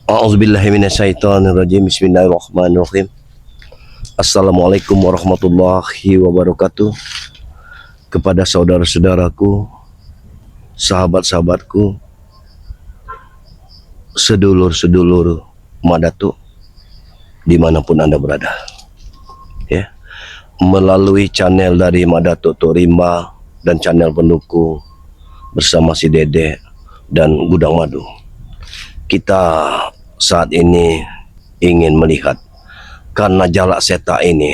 A'udzubillahi minasyaitonirrajim. Bismillahirrahmanirrahim. Assalamualaikum warahmatullahi wabarakatuh. Kepada saudara-saudaraku, sahabat-sahabatku, sedulur-sedulur Madatu dimanapun Anda berada, ya, melalui channel dari Madatu Rimba dan channel pendukung bersama si Dede dan Gudang Madu, kita saat ini ingin melihat, karena Jalak Seta ini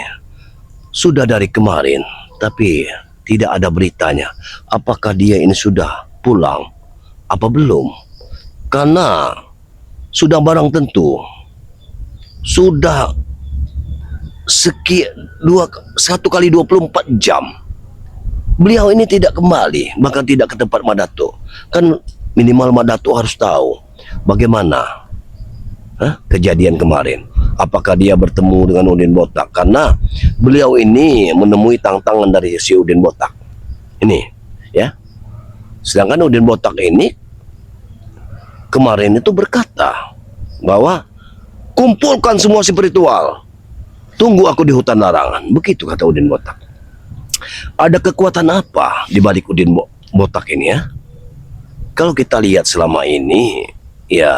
sudah dari kemarin tapi tidak ada beritanya. Apakah dia ini sudah pulang apa belum? Karena sudah barang tentu sudah satu kali 24 jam beliau ini tidak kembali, bahkan tidak ke tempat Madatu. Kan minimal Madatu harus tahu bagaimana kejadian kemarin. Apakah dia bertemu dengan Udin Botak? Karena beliau ini menemui tantangan dari si Udin Botak ini, ya. Sedangkan Udin Botak ini kemarin itu berkata bahwa kumpulkan semua spiritual, tunggu aku di hutan larangan. Begitu kata Udin Botak. Ada kekuatan apa di balik Udin Botak ini, ya? Kalau kita lihat selama ini, ya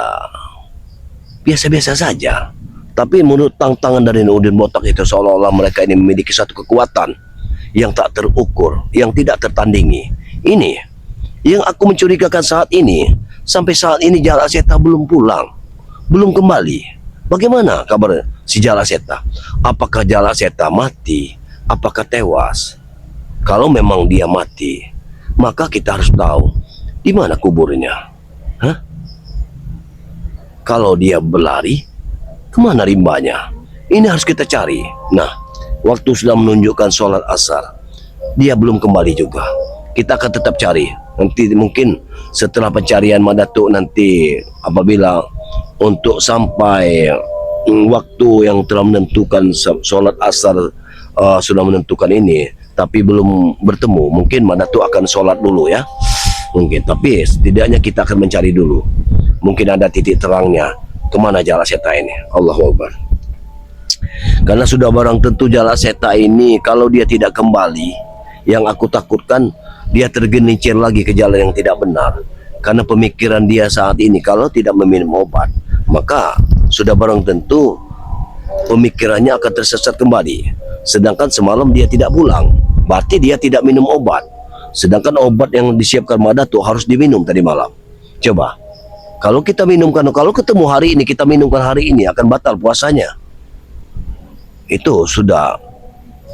biasa-biasa saja. Tapi menurut tantangan dari Udin Botak itu, seolah-olah mereka ini memiliki satu kekuatan yang tak terukur, yang tidak tertandingi. Ini yang aku mencurigakan saat ini. Sampai saat ini Jalak Seta belum pulang, belum kembali. Bagaimana kabar si Jalak Seta? Apakah Jalak Seta mati? Apakah tewas? Kalau memang dia mati, maka kita harus tahu di mana kuburnya. Kalau dia berlari, kemana rimbanya? Ini harus kita cari. Nah, waktu sudah menunjukkan sholat asar, dia belum kembali juga. Kita akan tetap cari. Nanti mungkin setelah pencarian Madatu, nanti apabila untuk sampai waktu yang telah menentukan sholat asar sudah menentukan ini, tapi belum bertemu, mungkin Madatu akan sholat dulu, ya. Mungkin, tapi setidaknya kita akan mencari dulu. Mungkin ada titik terangnya kemana Jalak Seta ini. Allahu Akbar. Karena sudah barang tentu Jalak Seta ini kalau dia tidak kembali, yang aku takutkan dia tergelincir lagi ke jalan yang tidak benar. Karena pemikiran dia saat ini, kalau tidak meminum obat, maka sudah barang tentu pemikirannya akan tersesat kembali. Sedangkan semalam dia tidak pulang, berarti dia tidak minum obat. Sedangkan obat yang disiapkan Madatu harus diminum tadi malam. Coba, kalau kita minumkan, kalau ketemu hari ini, kita minumkan hari ini, akan batal puasanya. Itu sudah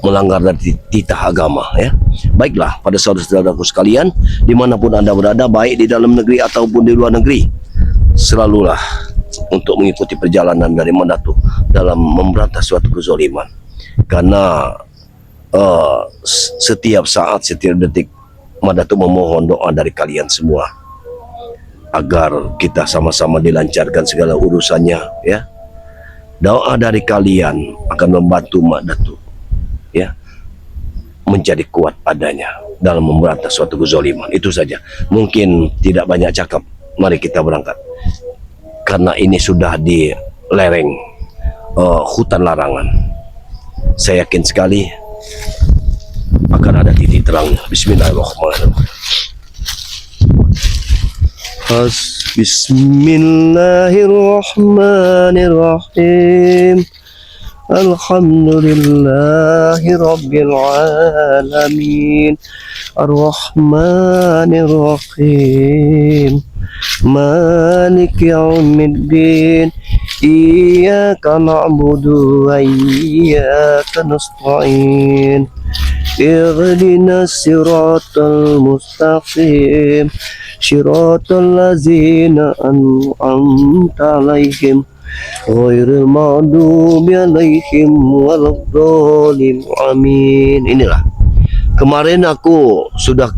melanggar dari titah agama, ya. Baiklah, pada saudara-saudaraku sekalian, dimanapun Anda berada, baik di dalam negeri ataupun di luar negeri, selalulah untuk mengikuti perjalanan dari Madatu dalam memberantas suatu kezaliman. Karena setiap saat, setiap detik, Madatu memohon doa dari kalian semua agar kita sama-sama dilancarkan segala urusannya, ya. Doa dari kalian akan membantu Madatu, ya, menjadi kuat adanya dalam memberantas suatu kezaliman. Itu saja. Mungkin tidak banyak cakap. Mari kita berangkat. Karena ini sudah di lereng hutan larangan. Saya yakin sekali akan ada titik terang. Bismillahirrahmanirrahim. Bismillahirrahmanirrahim. Alhamdulillahi Rabbil Alamin. Ar-Rahmanir-Rahim. Malik Yawmiddin. Iyyaka na'budu wa iyyaka nasta'in. Ihdinas siratal mustaqim. Siratal ladzina an'amta 'alaihim ghairil maghdubi 'alaihim waladdallin. Amin. Inilah, kemarin aku sudah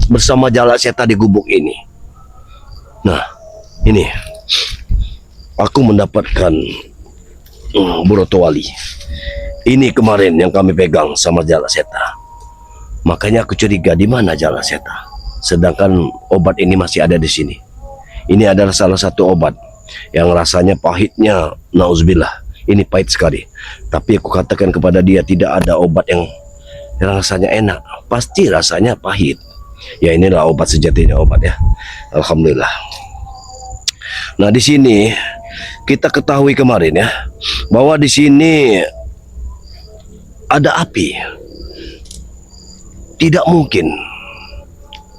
bersama Jalak Seta di gubuk ini. Nah, ini aku mendapatkan Burotowali. Ini kemarin yang kami pegang sama Jalak Seta. Makanya aku curiga di mana Jalak Seta. Sedangkan obat ini masih ada di sini. Ini adalah salah satu obat yang rasanya pahitnya, nauzubillah, ini pahit sekali. Tapi aku katakan kepada dia, tidak ada obat yang rasanya enak, pasti rasanya pahit. Ya inilah obat sejatinya, obat ya. Alhamdulillah. Nah di sini kita ketahui kemarin ya, bahwa di sini ada api. Tidak mungkin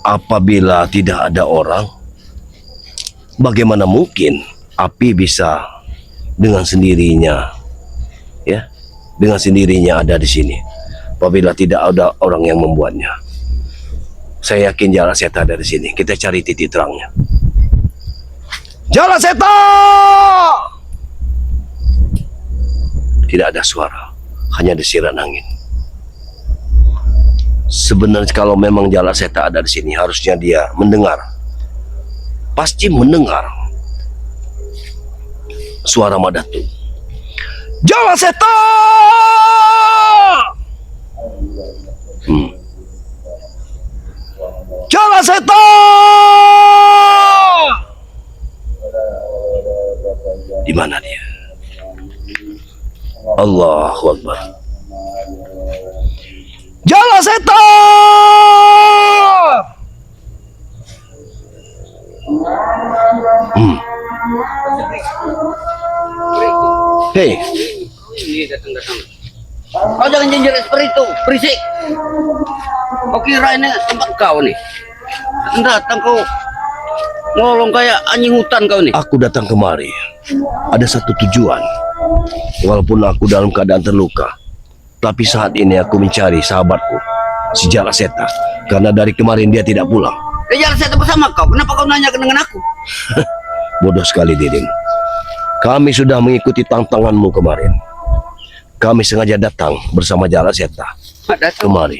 apabila tidak ada orang. Bagaimana mungkin api bisa dengan sendirinya, ya, dengan sendirinya ada di sini apabila tidak ada orang yang membuatnya. Saya yakin Jala Seta ada di sini. Kita cari titik terangnya. Jala Seta! Tidak ada suara, hanya desiran angin. Sebenarnya kalau memang Jala Seta ada di sini, harusnya dia mendengar. Pasti mendengar suara Madatu. Jala Seta! Jala Seta! Di mana dia? Allahu Akbar. Jala Seta! Hei, Ini datang-datang. Kau jangan janjian seperti itu, berisik. Kau kira ini tempat kau nih? Datang kau nolong kayak anjing hutan kau nih. aku datang kemari. Ada satu tujuan. Walaupun aku dalam keadaan terluka, tapi saat ini aku mencari sahabatku, si Jala Seta. Karena dari kemarin dia tidak pulang. Kejar saya bersama kau. Kenapa kau nanya dengan aku? Bodoh sekali Didin. Kami sudah mengikuti tantanganmu kemarin. Kami sengaja datang bersama Jala Seta Datang. kemari.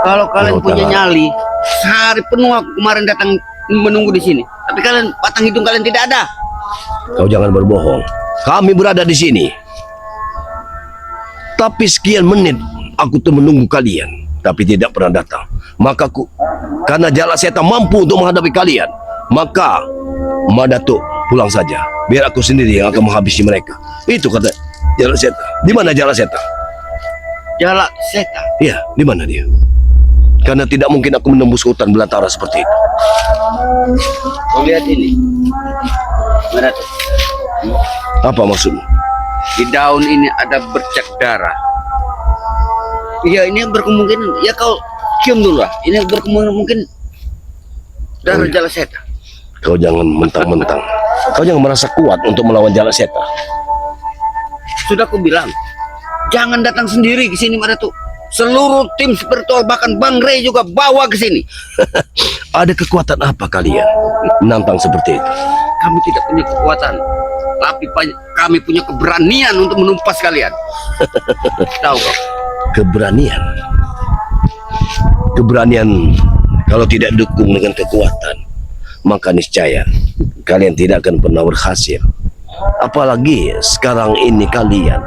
Kalau kalian Menurut punya tangan. nyali, sehari penuh aku kemarin datang menunggu di sini. Tapi kalian batang hidung kalian tidak ada. Kau jangan berbohong. Kami berada di sini. Tapi sekian menit aku tuh menunggu kalian, tapi tidak pernah datang. Maka karena Jala Seta mampu untuk menghadapi kalian, maka Madatu pulang saja. Biar aku sendiri yang akan menghabisi mereka. Itu kata Jala Seta. Di mana Jala Seta? Jala Seta. Iya, di mana dia? Karena tidak mungkin aku menembus hutan belantara seperti itu. Kau lihat ini. Mana tuh? Apa maksudmu? Di daun ini ada bercak darah. Iya, ini berkemungkinan. Ya kau cium dulu lah. Ini berkemungkinan mungkin darah Oh, iya. Jala Seta. Kau jangan mentang-mentang. Kau jangan merasa kuat untuk melawan Jala Seta. Sudah aku bilang, jangan datang sendiri ke sini Madatu. Seluruh tim spiritual bahkan Bang Rey juga bawa ke sini. Ada kekuatan apa kalian menantang seperti itu? Kami tidak punya kekuatan, tapi kami punya keberanian untuk menumpas kalian. Tahu kau? Keberanian. Keberanian kalau tidak didukung dengan kekuatan, maka niscaya kalian tidak akan pernah berhasil. Apalagi sekarang ini kalian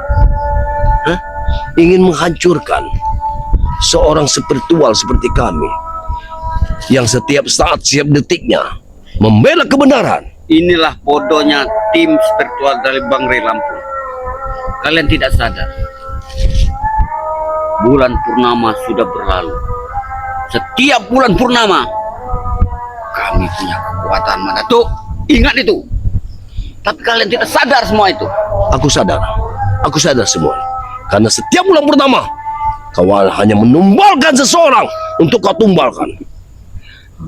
ingin menghancurkan seorang spiritual seperti kami yang setiap saat, setiap detiknya membela kebenaran. Inilah bodohnya tim spiritual dari Bang Rey Lampung. Kalian tidak sadar. Bulan purnama sudah berlalu. Setiap bulan purnama kami punya kekuatan Madatu. Ingat itu. Tapi kalian tidak sadar semua itu. Aku sadar semua. Karena setiap bulan pertama kau hanya menumbalkan seseorang untuk kau tumbalkan.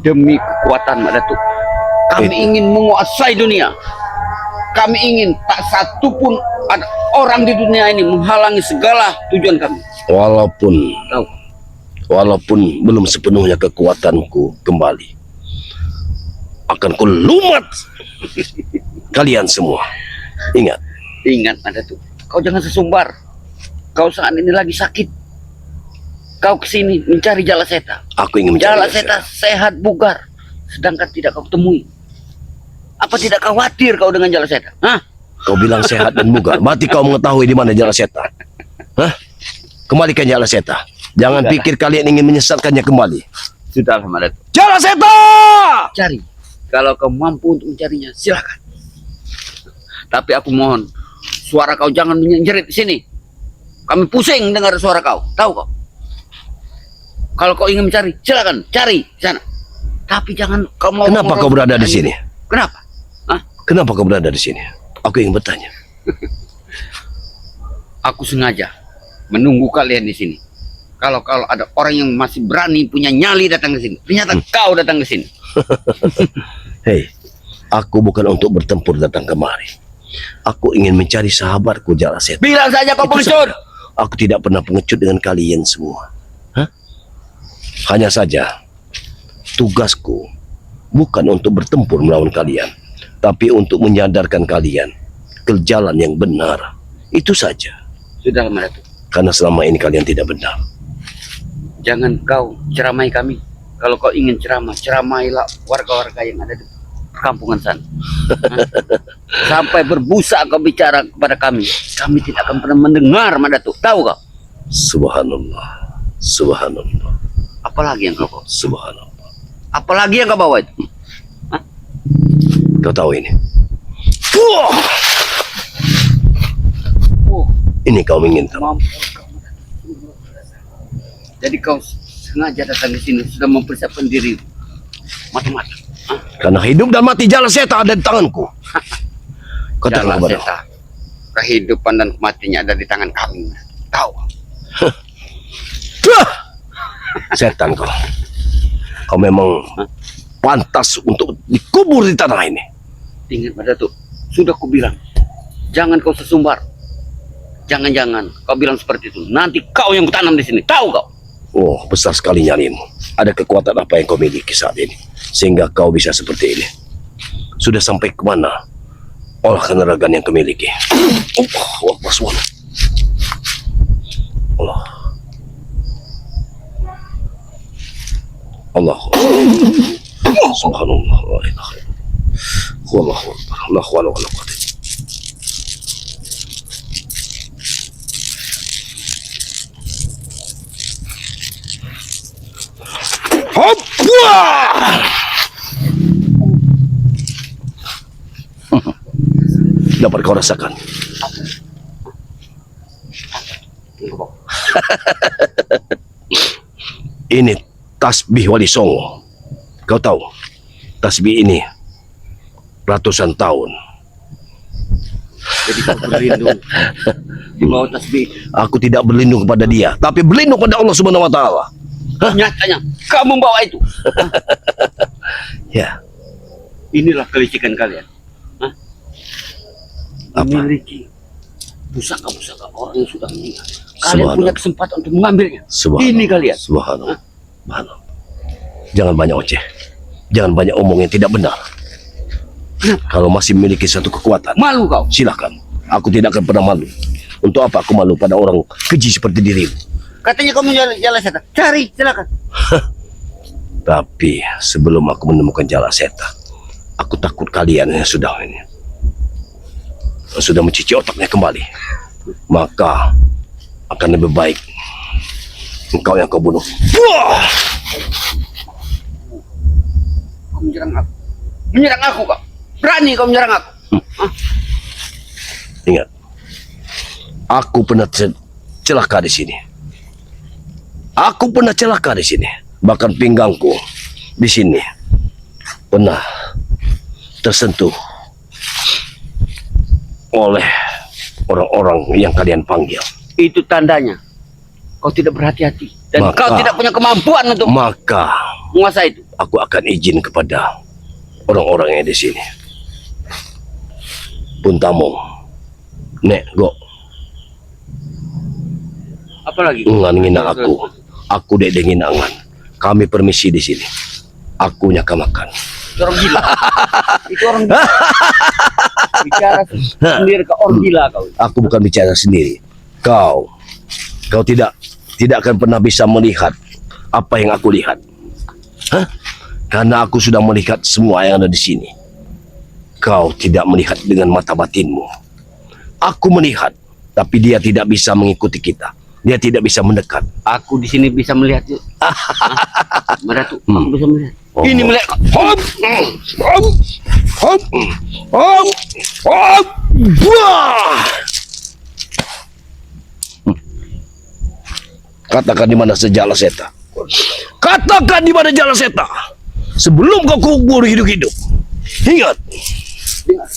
Demi kekuatan Madatu, kami ingin menguasai dunia. Kami ingin tak satu pun ada orang di dunia ini menghalangi segala tujuan kami. Walaupun Tahu? belum sepenuhnya kekuatanku kembali, akan ku lumat kalian semua. Ingat, Madatu, kau jangan sesumbar. Kau saat ini lagi sakit. Kau kesini mencari Jala Seta. aku ingin mencari Jala Seta sehat bugar, sedangkan tidak kau temui. Apa tidak khawatir kau dengan Jala Seta? Hah? Kau bilang sehat dan bugar, berarti kau mengetahui di mana Jala Seta. Hah? Kembalikan Jala Seta. Jangan Sudahlah. pikir kalian ingin menyesatkannya kembali. Sudahlah Madatu. Jala Seta! Cari. Kalau kau mampu untuk mencarinya, silakan. Tapi aku mohon, suara kau jangan menjerit di sini. Kami pusing dengar suara kau. Tahu kau? Kalau kau ingin mencari, silakan cari di sana. Tapi jangan kau mau. Kenapa kau berada di sini? Kenapa? Hah? Kenapa kau berada di sini? Aku ingin bertanya. Aku sengaja menunggu kalian di sini. Kalau ada orang yang masih berani punya nyali datang ke sini, ternyata kau datang ke sini. Hei, aku bukan untuk bertempur datang kemari. Aku ingin mencari sahabatku Jalasetan. Bilang saja kau Itu pengecut. saja. Aku tidak pernah pengecut dengan kalian semua. Hah? Hanya saja tugasku bukan untuk bertempur melawan kalian, tapi untuk menyadarkan kalian ke jalan yang benar. Itu saja. Sudah lama Datuk. Karena selama ini kalian tidak benar. Jangan kau ceramai kami. Kalau kau ingin ceramah, ceramailah warga-warga yang ada di perkampungan sana. Hah? Sampai berbusa kau bicara kepada kami. Kami tidak akan pernah mendengar, Datuk. Tahu kau? Subhanallah. Subhanallah. Apalagi yang kau bawa? Subhanallah. Apalagi yang kau bawa itu? Kau tahu ini? Oh, Ini kau menginginkan. mampu kau. Jadi kau sengaja datang di sini sudah mempersiapkan diri mati-mati. Hah? Karena hidup dan mati Jalasetan ada di tanganku. Katakan kepada Jalasetan. Kehidupan dan kematiannya ada di tangan kami. Tahu? setan kau. Kau memang pantas untuk dikubur di tanah ini. Ingat pada tuh, sudah kubilang, jangan kau sesumbar. Jangan-jangan kau bilang seperti itu. Nanti kau yang kutanam di sini. Tahu kau? Oh, besar sekali nyalimu. Ada kekuatan apa yang kau miliki saat ini sehingga kau bisa seperti ini? Sudah sampai kemana olah kanuragan yang kau miliki? Allah, Allah. Allah. Subhanallah. La ilaha illallah. Wallahu akbar. La hawla wala quwwata. Hoppa! Dapat kau rasakan? Ini tasbih Wali Songo. Kau tahu, tasbih ini ratusan tahun. Jadi kau berlindung di bawah tasbih. Aku tidak berlindung kepada dia, tapi berlindung pada Allah Subhanahu wa taala. Nyatanya kau membawa itu. Ya, Inilah kelicikan kalian. Hah? Apa? Memiliki pusaka-pusaka orang yang sudah meninggal. Kalian Subhanallah. punya kesempatan untuk mengambilnya. Subhanallah. Ini kalian. Subhanallah. Subhanallah. Jangan banyak oceh. Jangan banyak omong yang tidak benar. Kalau masih memiliki satu kekuatan, Malu kau. silakan. Aku tidak akan pernah malu. Untuk apa aku malu pada orang keji seperti dirimu? Katanya kau menjalan setan. Cari, silakan. Tapi sebelum aku menemukan Jalasetan, aku takut kalian yang sudah mencuci otaknya kembali. Maka akan lebih baik engkau yang kau bunuh. Wah! Kau menyerang aku. Menyerang aku kau. Berani kau menyerang aku. Ingat, aku pernah celaka di sini. Aku pernah celaka di sini. Bahkan pinggangku di sini pernah tersentuh oleh orang-orang yang kalian panggil. Itu tandanya kau tidak berhati-hati dan Maka- kau tidak punya kemampuan untuk Maka menguasai itu. aku akan izin kepada orang-orang yang di sini. Puntamong, Nek Go, Apalagi? ngan ngina aku dek ngina ngan. Kami permisi di sini. Aku nyaka makan. Itu orang gila. Itu orang gila. Bicara sendiri ke orang gila kau. Aku bukan bicara sendiri. Kau tidak akan pernah bisa melihat apa yang aku lihat. Hah? Karena aku sudah melihat semua yang ada di sini. Kau tidak melihat dengan mata batinmu. Aku melihat, tapi dia tidak bisa mengikuti kita. Dia tidak bisa mendekat. Aku di sini bisa melihat itu. Meratu, aku bisa melihat. Oh. Ini melihat. Hop. Hop. Hop. Wah. Katakan di mana sejala seta. Katakan di mana jala seta. Sebelum kau kubur hidup-hidup. Ingat. Dengar.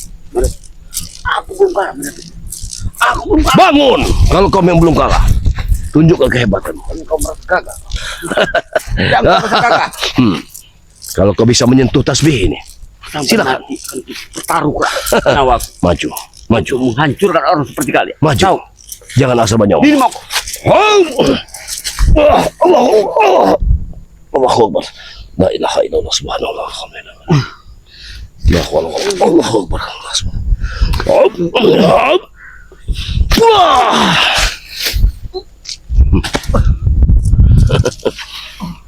Aku belum kalah. Aku belum kalah. Bangun. Kalau kau memang belum kalah, tunjukkan kehebatanmu. Kau merasa gagal. Jangan merasa gagal. Kalau kau bisa menyentuh tasbih ini, silakan. Pertaruhkan nyawa. Maju. Maju. Menghancurkan orang seperti kalian. Maju. Tahu? Jangan asal banyak. Ini mau. Allahu Akbar. La ilaha illallah subhanallah. Alhamdulillah. Ya Allah. Allahu Akbar.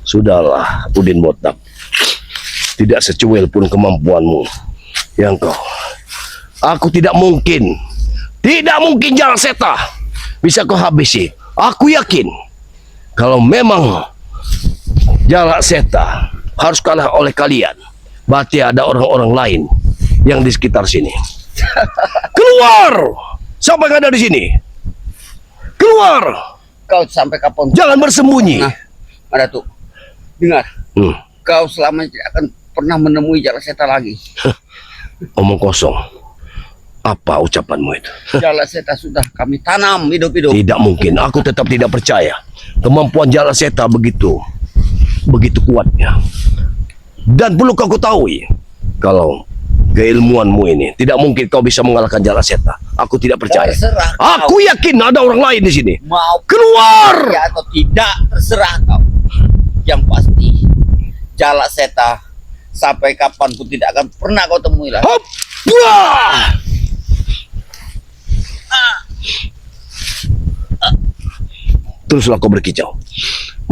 Sudahlah, Udin Botak. Tidak secuil pun kemampuanmu yang kau. Aku tidak mungkin Jala Seta bisa kau habisi. Aku yakin kalau memang Jala Seta harus kalah oleh kalian, berarti ada orang-orang lain yang di sekitar sini. Keluar! Siapa yang ada di sini? Keluar! Kau sampai kapan? Jangan bersembunyi. Nah, ada tuh. Dengar. Kau selamanya tidak akan pernah menemui Jala Seta lagi. Omong kosong. Apa ucapanmu itu? Jala Seta sudah kami tanam hidup-hidup. Tidak mungkin. Aku tetap tidak percaya. Kemampuan Jala Seta begitu kuatnya. Dan perlu kau ketahui, kalau keilmuanmu ini tidak mungkin kau bisa mengalahkan Jala Seta. Aku tidak percaya. Terserah Aku kau. yakin ada orang lain di sini. Mau Keluar! ya atau tidak, terserah kau. Yang pasti Jala Seta sampai kapanpun tidak akan pernah kau temui lagi. Hop! Wah! Teruslah kau berkicau.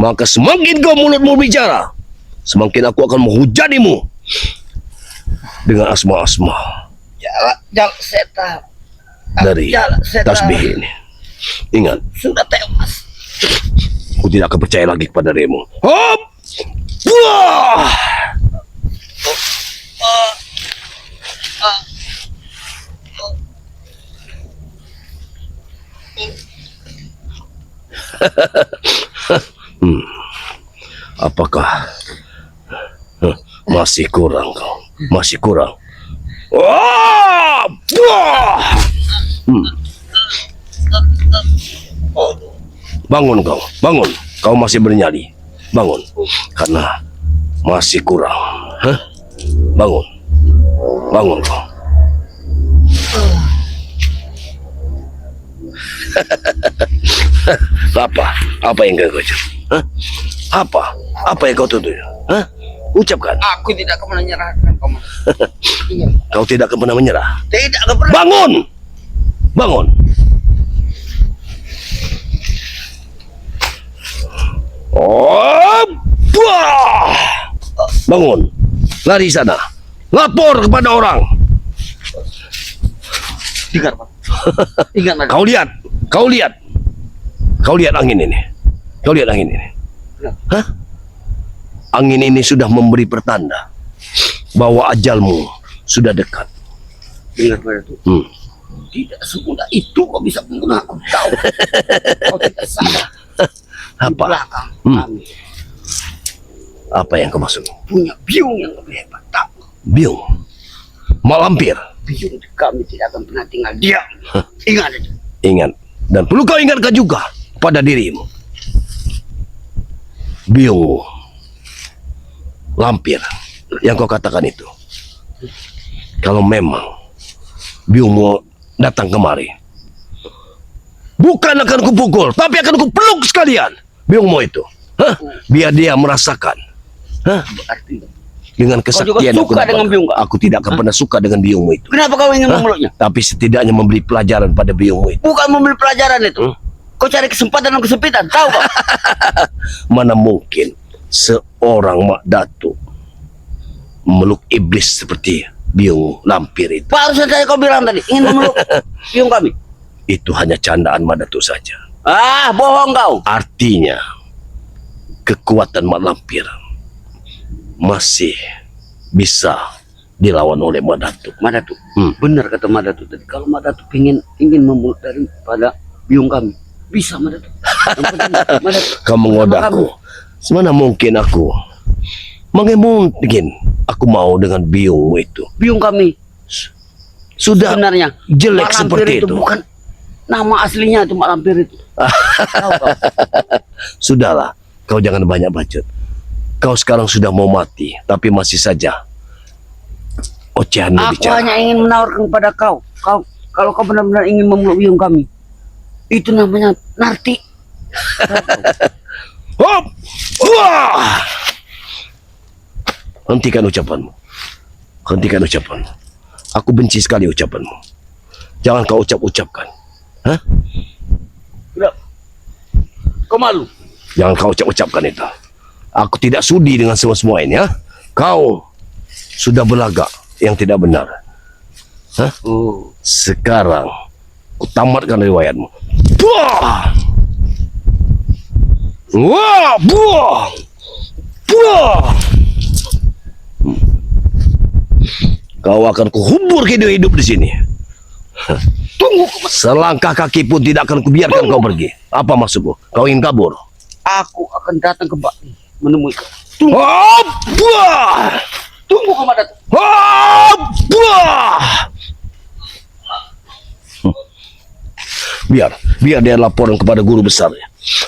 Maka semakin kau mulutmu bicara, semakin aku akan menghujanimu dengan asma-asma Jala Seta dari Jala Seta tasbih ini. Ingat, sudah tewas. aku tidak akan percaya lagi kepada dirimu. Hop! Wah! Apakah masih kurang kau? Masih kurang. Wah! Wah! Bangun kau, bangun. Kau masih bernyali. Bangun. Karena masih kurang. Hah? Bangun. Bangun kau. Apa yang kau ucap? Hah? Apa yang kau tuduh? Hah? Ucapkan. Aku tidak akan menyerahkan kau. Iya. Kau tidak akan pernah menyerah. Tidak akan pernah. Bangun! Bangun! Oh! Wah! Bangun! Lari sana. Lapor kepada orang. Dengar, Pak. Ingat lagi. Kau lihat angin ini. Kau lihat angin ini. Hah? Angin ini sudah memberi pertanda bahwa ajalmu sudah dekat. Dengar pada itu. Tidak semudah itu kau bisa membunuh aku. Tahu. Kau tidak sadar. Di Apa? belakang kami Apa yang kau maksud? punya biung yang lebih hebat. Tahu. Biung. Malampir. Biung kami tidak akan pernah tinggal diam. Ingat aja. Ingat. Dan perlu kau ingatkan juga pada dirimu. Biungmu. Lampir. Yang kau katakan itu. Kalau memang biungmu datang kemari, bukan akan kupukul, tapi akan kupeluk sekalian biungmu itu. Hah? Biar dia merasakan. Hah? Berarti Dengan kesaktian Kau juga suka dengan biung, Kak? aku tidak akan pernah suka dengan biungmu itu. kenapa kau ingin Hah? memeluknya? Tapi setidaknya memberi pelajaran pada biungmu itu. Bukan membeli pelajaran itu. Kau cari kesempatan dalam kesempitan. Tahu kau? Mana mungkin seorang Mak Datuk memeluk iblis seperti biung lampir itu. Barusan saya kau bilang tadi ingin memeluk biung kami. Itu hanya candaan Mak Datuk saja. Ah, bohong kau. Artinya kekuatan Mak Lampir masih bisa dilawan oleh Madatu. Madatu. Hmm. Benar kata Madatu tadi. Kalau Madatu ingin membunuh daripada biung kami, bisa Madatu. Yang penting Madatu. Kamu ngodaku. Semana mungkin aku? Mungkin aku mau dengan biungmu itu. Biung kami Sudah sebenarnya jelek Mak Lampir seperti itu. bukan nama aslinya itu Mak Lampir itu. Tahu kau? Sudahlah, kau jangan banyak bacot. Kau sekarang sudah mau mati, tapi masih saja ocehanmu Aku bicara. hanya ingin menawarkan kepada kau. Kalau kau benar-benar ingin memeluk biung kami, itu namanya Narti. Hop! Wah! Hentikan ucapanmu. Hentikan ucapanmu. Aku benci sekali ucapanmu. Jangan kau ucap-ucapkan. Hah? Tidak. Kau malu? Jangan kau ucap-ucapkan itu. Aku tidak sudi dengan semua ini, ya. Kau sudah berlagak yang tidak benar. Hah? Oh. Sekarang ku tamatkan riwayatmu. Buah! Wah, buah! Buah! Kau akan kuhubur hidup-hidup di sini. Tunggu, Selangkah kaki pun tidak akan kubiarkan kau pergi. Apa maksudmu? Kau ingin kabur? aku akan datang kembali menemui kau. Tunggu, Hop! Buah! tunggu kau Madatu. Hop! Buah! Biar dia laporan kepada guru besar.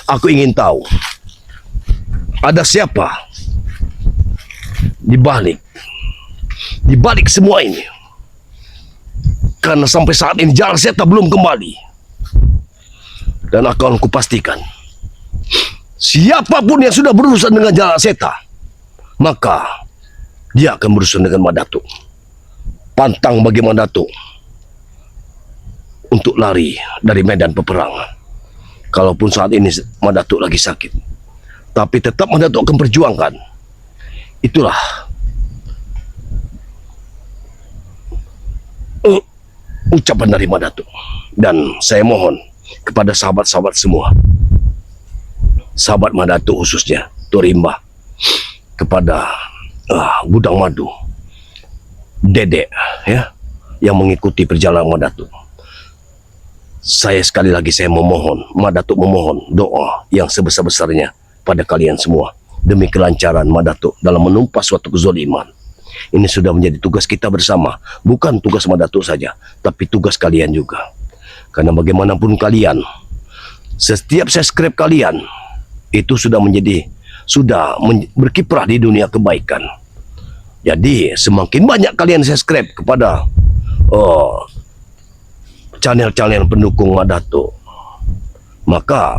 Aku ingin tahu ada siapa di balik semua ini. Karena sampai saat ini Jalan Seta belum kembali. Dan akan kupastikan siapapun yang sudah berurusan dengan Jalan Seta, maka dia akan berurusan dengan Madatu. Pantang bagi Madatu untuk lari dari medan peperangan. Kalaupun saat ini Madatu lagi sakit, tapi tetap Madatu akan perjuangkan. Itulah ucapan dari Madatu. Dan saya mohon kepada sahabat-sahabat semua, sahabat Madatu khususnya Turimba, kepada Gudang Madu, Dedek, ya, yang mengikuti perjalanan Madatu. Saya sekali lagi saya memohon, Madatu memohon doa yang sebesar-besarnya pada kalian semua demi kelancaran Madatu dalam menumpas suatu kezaliman. Ini sudah menjadi tugas kita bersama, bukan tugas Madatu saja, tapi tugas kalian juga. Karena bagaimanapun kalian, setiap subscribe kalian itu sudah berkiprah di dunia kebaikan. Jadi semakin banyak kalian subscribe kepada channel-channel pendukung Madatu, maka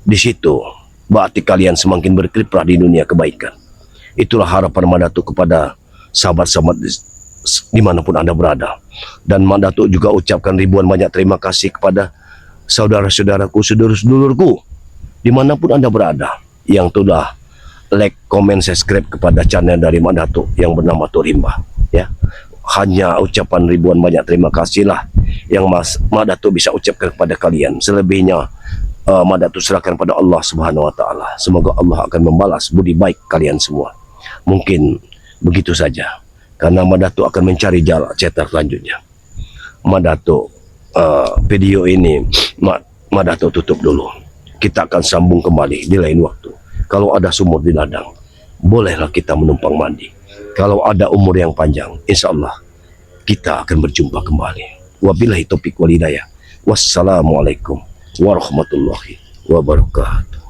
di situ berarti kalian semakin berkiprah di dunia kebaikan. Itulah harapan Madatu kepada sahabat-sahabat dimanapun Anda berada. Dan Madatu juga ucapkan ribuan banyak terima kasih kepada saudara-saudaraku, sedulur-sedulurku dimanapun Anda berada yang sudah like, komen, subscribe kepada channel dari Madatu yang bernama Turimba, ya. Hanya ucapan ribuan banyak terima kasih lah yang Madatu bisa ucapkan kepada kalian. Selebihnya Madatu serahkan pada Allah Subhanahu wa taala. Semoga Allah akan membalas budi baik kalian semua. Mungkin begitu saja, karena Madatu akan mencari jalan cetak selanjutnya. Madatu, video ini Madatu tutup dulu. Kita akan sambung kembali di lain waktu. Kalau ada sumur di ladang, bolehlah kita menumpang mandi. Kalau ada umur yang panjang, insya Allah kita akan berjumpa kembali. Wabillahi taufiq wal hidayah. Wassalamualaikum warahmatullahi wabarakatuh.